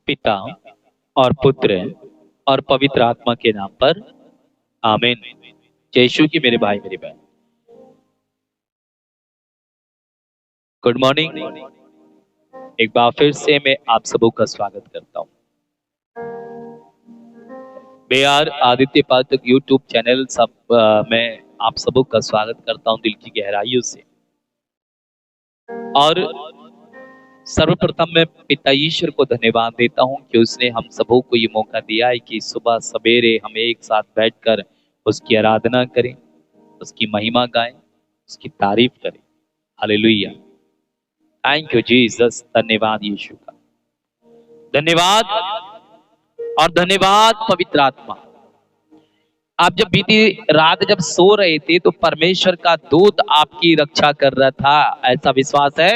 पिता और पुत्र और पवित्र आत्मा के नाम पर आमीन। जय यीशु की मेरे भाई मेरी बहन, गुड मॉर्निंग। एक बार फिर से मैं आप सबों का स्वागत करता हूँ। बेआर आदित्य पाठक यूट्यूब चैनल मैं आप सबों का स्वागत करता हूँ दिल की गहराइयों से। और सर्वप्रथम मैं पिता ईश्वर को धन्यवाद देता हूँ कि उसने हम सबों को ये मौका दिया है कि सुबह सवेरे हम एक साथ बैठकर उसकी आराधना करें, उसकी महिमा गाएं, उसकी तारीफ करें। Hallelujah, thank you Jesus. धन्यवाद यीशु का, धन्यवाद और धन्यवाद पवित्र आत्मा। आप जब बीती रात जब सो रहे थे तो परमेश्वर का दूत आपकी रक्षा कर रहा था, ऐसा विश्वास है?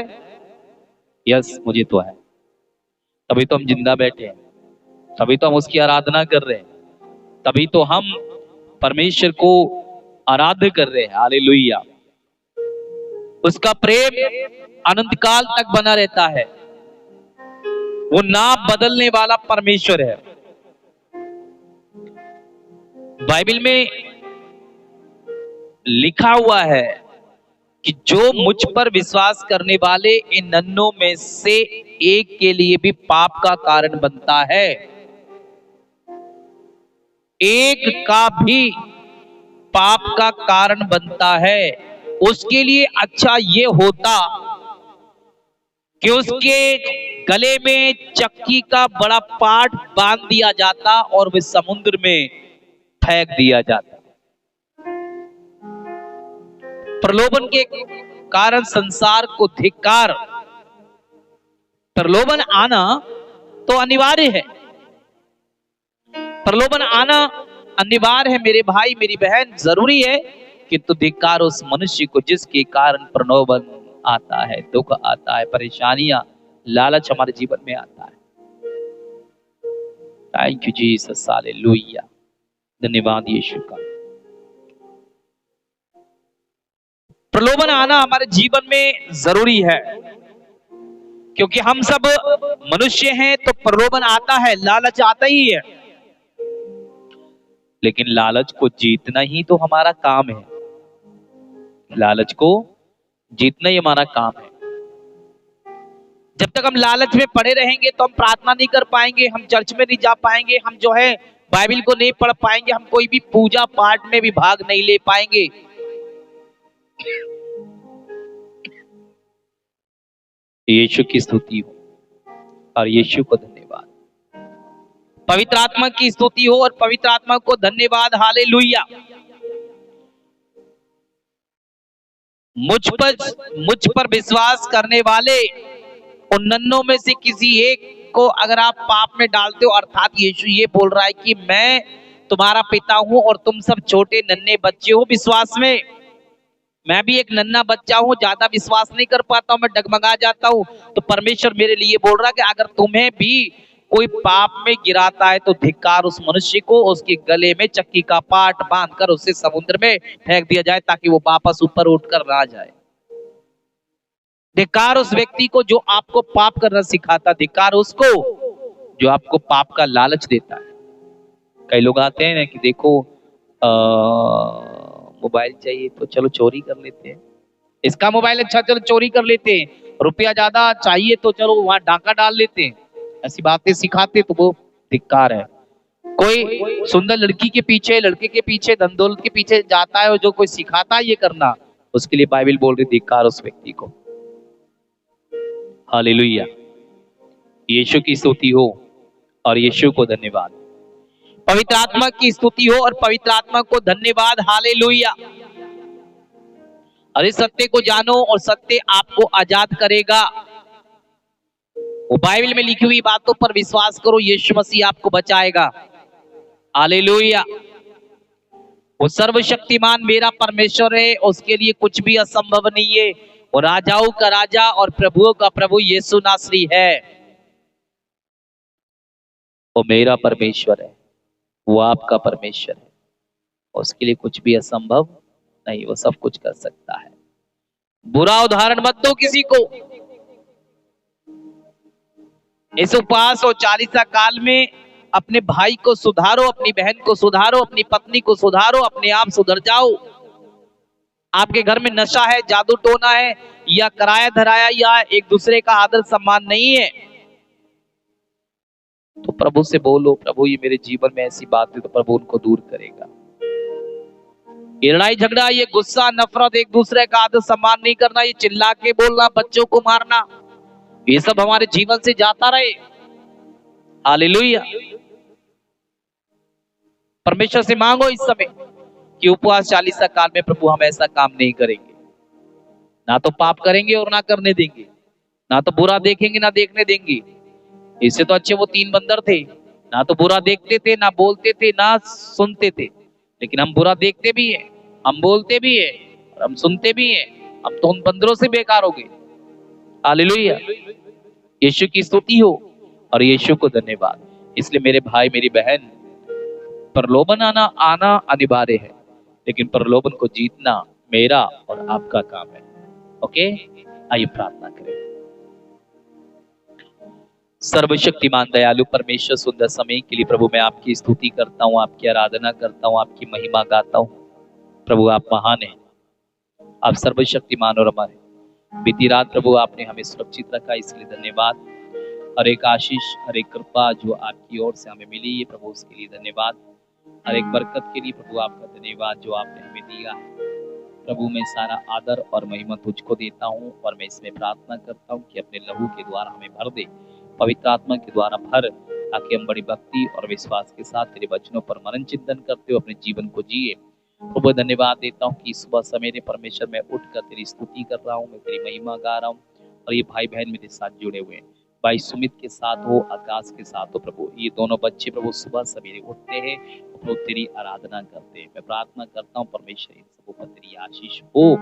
यस, मुझे तो है। तभी तो हम जिंदा बैठे हैं, तभी तो हम उसकी आराधना कर रहे हैं, तभी तो हम परमेश्वर को आराध्य कर रहे हैं। हालेलुया। उसका प्रेम अनंत काल तक बना रहता है। वो ना बदलने वाला परमेश्वर है। बाइबल में लिखा हुआ है कि जो मुझ पर विश्वास करने वाले इन नन्हों में से एक के लिए भी पाप का कारण बनता है, एक का भी पाप का कारण बनता है, उसके लिए अच्छा ये होता कि उसके गले में चक्की का बड़ा पाट बांध दिया जाता और वह समुद्र में फेंक दिया जाता। प्रलोभन के कारण संसार को धिक्कार। प्रलोभन आना तो अनिवार्य है, प्रलोभन आना अनिवार्य है मेरे भाई मेरी बहन, जरूरी है। किंतु धिक्कार उस मनुष्य को जिसके कारण प्रलोभन आता है, दुख आता है, परेशानियां, लालच हमारे जीवन में आता है। थैंक यू जीसस, हालेलुया, धन्यवाद यीशु का। प्रलोभन आना हमारे जीवन में जरूरी है, क्योंकि हम सब मनुष्य हैं तो प्रलोभन आता है, लालच आता ही है। लेकिन लालच को जीतना ही तो हमारा काम है। लालच को जीतना ही हमारा काम है। जब तक हम लालच में पड़े रहेंगे तो हम प्रार्थना नहीं कर पाएंगे, हम चर्च में नहीं जा पाएंगे, हम जो है बाइबल को नहीं पढ़ पाएंगे, हम कोई भी पूजा पाठ में भी भाग नहीं ले पाएंगे। यीशु की स्तुति हो और यीशु को धन्यवाद। पवित्र आत्मा की स्तुति हो और पवित्र आत्मा को धन्यवाद। हालेलुया। मुझ पर विश्वास करने वाले उन नन्हों में से किसी एक को अगर आप पाप में डालते हो, अर्थात यीशु ये बोल रहा है कि मैं तुम्हारा पिता हूं और तुम सब छोटे नन्हे बच्चे हो विश्वास में। मैं भी एक नन्हा बच्चा हूं, ज्यादा विश्वास नहीं कर पाता हूं, मैं डगमगा जाता हूं। तो परमेश्वर मेरे लिए बोल रहा है कि अगर तुम्हें भी कोई पाप में गिराता है तो धिक्कार उस मनुष्य को, उसके गले में चक्की का पाट बांधकर उसे समुद्र में फेंक दिया जाए ताकि वो वापस ऊपर उठकर ना जाए। धिक्कार उस व्यक्ति को जो आपको पाप करना सिखाता, धिक्कार उसको जो आपको पाप का लालच देता है। कई लोग आते हैं ना कि देखो मोबाइल चाहिए तो चलो चोरी कर लेते हैं, इसका मोबाइल अच्छा चलो चोरी कर लेते हैं, रुपया ज्यादा चाहिए तो चलो वहां डाका डाल लेते हैं। ऐसी बातें सिखाते तो वो धिक्कार है। कोई सुंदर लड़की के पीछे, लड़के के पीछे, धन दौलत के पीछे जाता है और जो कोई सिखाता है ये करना, उसके लिए बाइबल बोल रही धिक्कार उस व्यक्ति को। हालेलुया। यीशु की स्तुति हो और यीशु को धन्यवाद। पवित्र आत्मा की स्तुति हो और पवित्र आत्मा को धन्यवाद। हालेलुया। और इस सत्य को जानो और सत्य आपको आजाद करेगा। वो बाइबल में लिखी हुई बातों पर विश्वास करो, यीशु मसीह आपको बचाएगा। हालेलुया। वो सर्वशक्तिमान मेरा परमेश्वर है, उसके लिए कुछ भी असंभव नहीं है। वो राजाओं का राजा और प्रभुओं का प्रभु यीशु नासरी है। वो मेरा परमेश्वर है, वो आपका परमेश्वर है, उसके लिए कुछ भी असंभव नहीं, वो सब कुछ कर सकता है। बुरा उदाहरण मत दो किसी को। इस उपवास और चालीसा काल में अपने भाई को सुधारो, अपनी बहन को सुधारो, अपनी पत्नी को सुधारो, अपने आप सुधर जाओ। आपके घर में नशा है, जादू टोना है, या कराया धराया, या एक दूसरे का आदर सम्मान नहीं है, तो प्रभु से बोलो, प्रभु ये मेरे जीवन में ऐसी बात है, तो प्रभु उनको दूर करेगा। ये लड़ाई झगड़ा, ये गुस्सा, नफरत, एक दूसरे का आदर सम्मान नहीं करना, ये चिल्ला के बोलना, बच्चों को मारना, ये सब हमारे जीवन से जाता रहे। हालेलुया। परमेश्वर से मांगो इस समय कि उपवास चालीसा काल में प्रभु हम ऐसा काम नहीं करेंगे, ना तो पाप करेंगे और ना करने देंगे, ना तो बुरा देखेंगे ना देखने देंगे। इससे तो अच्छे वो 3 बंदर थे, ना तो बुरा देखते थे, ना बोलते थे, ना सुनते थे। लेकिन हम बुरा देखते भी है, हम बोलते भी है और हम सुनते भी है। हम तो उन बंदरों से बेकार हो गए। हालेलुया। यीशु की स्तुति हो और यीशु को धन्यवाद। इसलिए मेरे भाई मेरी बहन, प्रलोभन आना अनिवार्य है, लेकिन प्रलोभन को जीतना मेरा और आपका काम है। ओके, आइए प्रार्थना करें। सर्वशक्तिमान दयालु परमेश्वर, सुंदर समय के लिए प्रभु मैं आपकी स्तुति करता हूँ, आपकी आराधना करता हूँ, आपकी महिमा गाता हूँ। प्रभु आप महान हैं, आप सर्वशक्तिमान और अमर हैं। बीती रात प्रभु आपने हमें सुरक्षित रखा, इसलिए धन्यवाद। हर एक आशीष, हर एक कृपा जो आपकी ओर से हमें मिली है प्रभु, उसके लिए धन्यवाद। हर एक बरकत के लिए प्रभु आपका धन्यवाद जो आपने हमें दिया है। प्रभु मैं सारा आदर और महिमा तुझको देता हूँ और मैं इसमें प्रार्थना करता हूँ कि अपने लहू के द्वारा हमें भर दे, पवित्र आत्मा के द्वारा भर, ताकि हम बड़ी भक्ति और विश्वास के साथ तेरे वचनों पर मनन चिंतन करते हुए अपने जीवन को जिए। प्रभु धन्यवाद देता हूँ कि सुबह सवेरे परमेश्वर मैं उठकर तेरी स्तुति कर रहा हूँ, मैं तेरी महिमा गा रहा हूँ, और ये भाई बहन मेरे साथ जुड़े हुए हैं। भाई सुमित के साथ हो, आकाश के साथ हो प्रभु, ये दोनों बच्चे प्रभु सुबह सवेरे उठते हैं, प्रभु तेरी आराधना करते हैं। मैं प्रार्थना करता हूँ परमेश्वर इन सबों पर तेरी आशीष हो,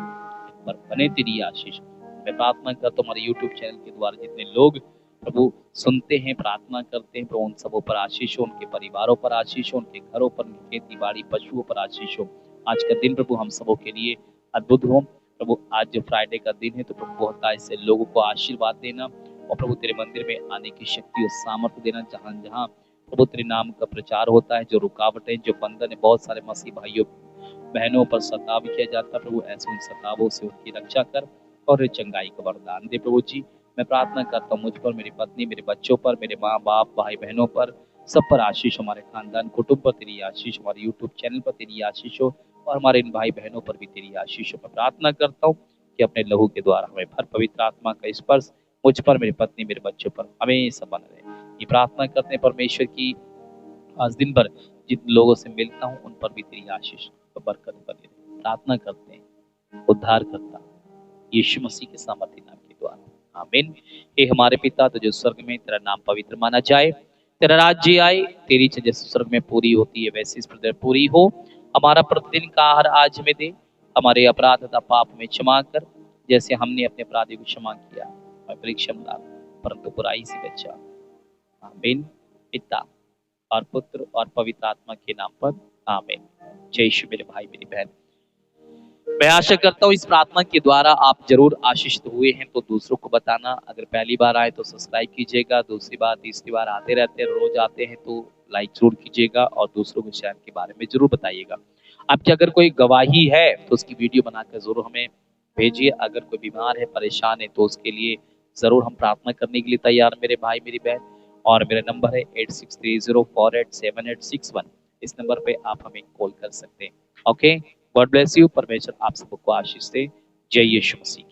पर बने तेरी आशीष। मैं प्रार्थना करता हूँ हमारे यूट्यूब चैनल के द्वारा जितने लोग प्रभु सुनते हैं, प्रार्थना करते हैं, प्रभु उन सबों पर आशीष हो, उनके परिवारों पर आशीष हो, उनके घरों पर, खेती बाड़ी पशुओं पर आशीष हो। आज का दिन प्रभु हम सबों के लिए अद्भुत हो प्रभु। आज जो फ्राइडे का दिन है तो प्रभु बहुत ऐसे लोगों को आशीर्वाद देना, और प्रभु तेरे मंदिर में आने की शक्ति और सामर्थ्य देना। जहां जहां प्रभु तेरे नाम का प्रचार होता है, जो रुकावटें, जो बंधन है, बहुत सारे मसीह भाइयों बहनों पर सताव किया जाता है प्रभु, ऐसे उन सतावों से उनकी रक्षा कर और चंगाई का वरदान दे प्रभु जी। मैं प्रार्थना करता हूँ मुझ पर, मेरी पत्नी, मेरे बच्चों पर, मेरे माँ बाप, भाई बहनों पर, सब पर आशीष, हमारे खानदान कुटुंब पर तेरी आशीष, हमारे यूट्यूब चैनल पर तेरी आशीष हो, और हमारे इन भाई बहनों पर भी तेरी आशीष हो। मैं प्रार्थना करता हूँ कि अपने लहू के द्वारा हमें भर, पवित्र आत्मा का स्पर्श मुझ पर, मेरी पत्नी, मेरे बच्चों पर हमेशा बना रहे। ये प्रार्थना करते हैं परमेश्वर की, आज दिन भर जिन लोगों से मिलता हूँ उन पर भी तेरी आशीष और बरकत बनी रहे। प्रार्थना करते हैं उद्धार करता यीशु मसीह के सामर्थ्य नाम के द्वारा, आमीन। हे हमारे पिता तो जो स्वर्ग में, तेरा नाम पवित्र माना जाए, तेरा राज्य आए, तेरी इच्छा जैसे स्वर्ग में पूरी होती है वैसे इस पृथ्वी पूरी हो। हमारा प्रतिदिन का आहार आज हमें दे, हमारे अपराध तथा पाप में क्षमा कर, जैसे हमने अपने अपराधी को क्षमा किया, और परीक्षा में डाल परंतु बुराई से बचा। आमीन। पिता और पुत्र और पवित्र आत्मा के नाम पर, आमीन। जय यीशु मेरे भाई मेरी बहन। मैं आशा करता हूँ इस प्रार्थना के द्वारा आप जरूर आशीषित हुए हैं, तो दूसरों को बताना। अगर पहली बार आए तो सब्सक्राइब कीजिएगा, दूसरी बार तीसरी बार आते रहते हैं, रोज आते हैं तो लाइक जरूर कीजिएगा, और दूसरों को शेयर के बारे में जरूर बताइएगा। आपकी अगर कोई गवाही है तो उसकी वीडियो बनाकर जरूर हमें भेजिए। अगर कोई बीमार है, परेशान है, तो उसके लिए जरूर हम प्रार्थना करने के लिए तैयार मेरे भाई मेरी बहन। और मेरा नंबर है 8630487861। इस नंबर पे आप हमें कॉल कर सकते हैं। Okay, God bless you. परमेश्वर आप सबको आशीष दे। जय यीशु मसीह।